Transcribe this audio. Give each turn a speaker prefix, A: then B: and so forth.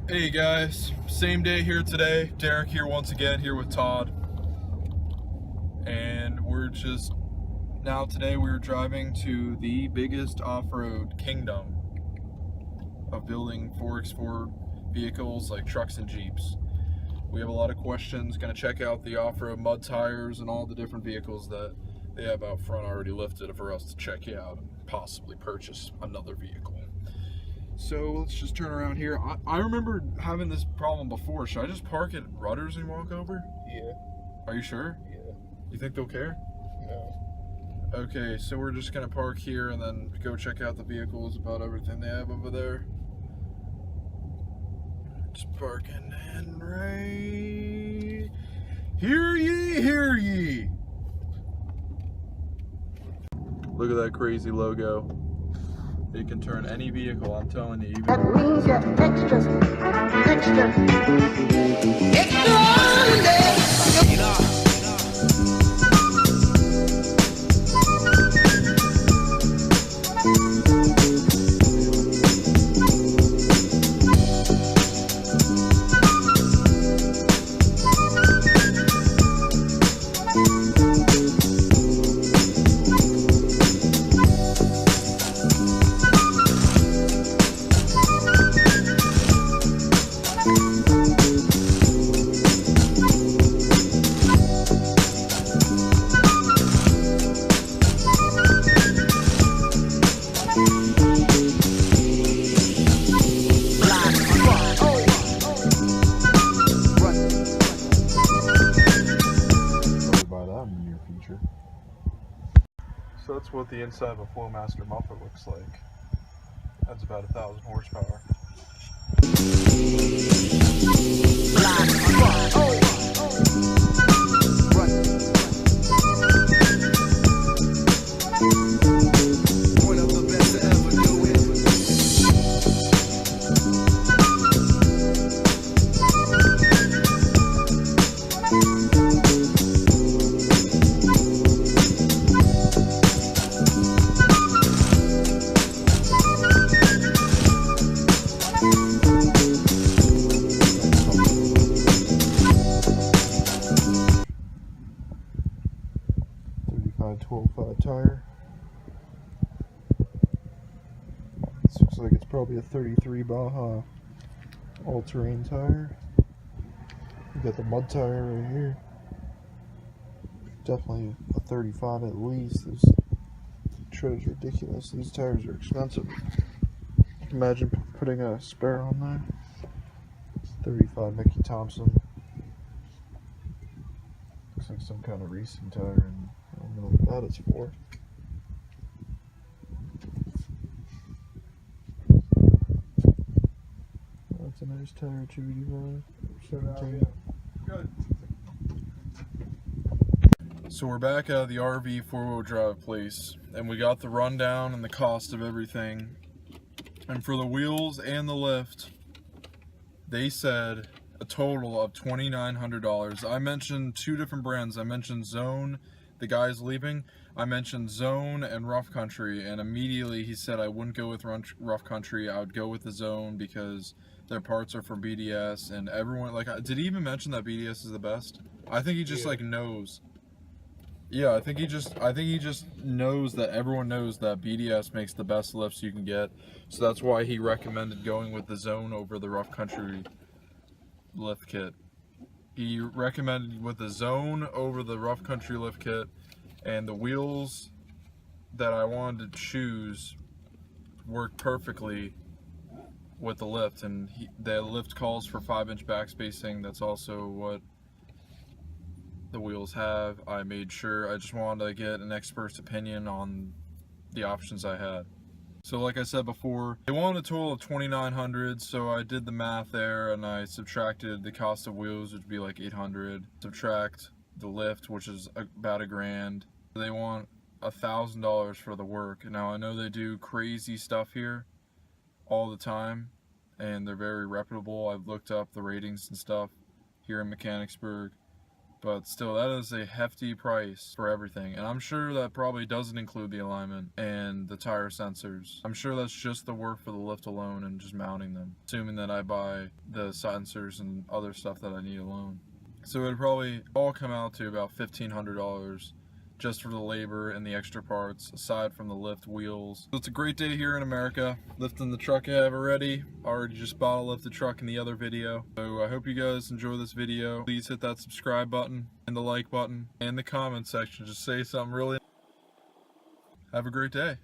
A: Hey guys, same day here today. Derek here once again, here with Todd. And today we were driving to the biggest off-road kingdom of building 4x4 vehicles like trucks and Jeeps. We have a lot of questions, gonna check out the off-road mud tires and all the different vehicles that they have out front already lifted for us to check out and possibly purchase another vehicle. So let's just turn around here. I remember having this problem before. Should I just park at Rudders and walk over?
B: Yeah.
A: Are you sure?
B: Yeah.
A: You think they'll care?
B: No.
A: Okay, so we're just gonna park here and then go check out the vehicles, about everything they have over there. Just parking in right. Hear ye, hear ye. Look at that crazy logo. You can turn any vehicle, I'm telling you.
C: That means you're extra.
A: So that's what the inside of a Flowmaster muffler looks like. That's about 1,000 horsepower. Tire. This looks like it's probably a 33 Baja all-terrain tire. We got the mud tire right here. Definitely a 35 at least. This tread is ridiculous. These tires are expensive. Imagine putting a spare on there. 35 Mickey Thompson. Looks like some kind of racing tire, and I don't know what that is for. That's a nice tire, 285.
B: Good.
A: So we're back out of the RV four-wheel drive place, and we got the rundown and the cost of everything. And for the wheels and the lift, they said a total of $2,900. I mentioned two different brands. I mentioned Zone, the guy's leaving. I mentioned Zone and Rough Country, and immediately he said I wouldn't go with Rough Country. I would go with the Zone because their parts are from BDS, and everyone, like, did he even mention that BDS is the best? I think he just like knows. Yeah, I think he just knows that everyone knows that BDS makes the best lifts you can get. So that's why he recommended going with the Zone over the Rough Country lift kit. He recommended with the Zone over the Rough Country lift kit, and the wheels that I wanted to choose worked perfectly with the lift, and the lift calls for 5-inch back spacing. That's also what the wheels have. I made sure, I just wanted to get an expert's opinion on the options I had. So like I said before, they wanted a total of $2,900, so I did the math there and I subtracted the cost of wheels, which would be like $800. Subtract the lift, which is about $1,000. They want $1,000 for the work. Now I know they do crazy stuff here all the time, and they're very reputable. I've looked up the ratings and stuff here in Mechanicsburg. But still, that is a hefty price for everything. And I'm sure that probably doesn't include the alignment and the tire sensors. I'm sure that's just the work for the lift alone and just mounting them, assuming that I buy the sensors and other stuff that I need alone. So it would probably all come out to about $1,500 just for the labor and the extra parts, aside from the lift, wheels. So it's a great day here in America. Lifting the truck I have already. Already just bought a lifted truck in the other video. So I hope you guys enjoy this video. Please hit that subscribe button and the like button and the comment section. Just say something really. Have a great day.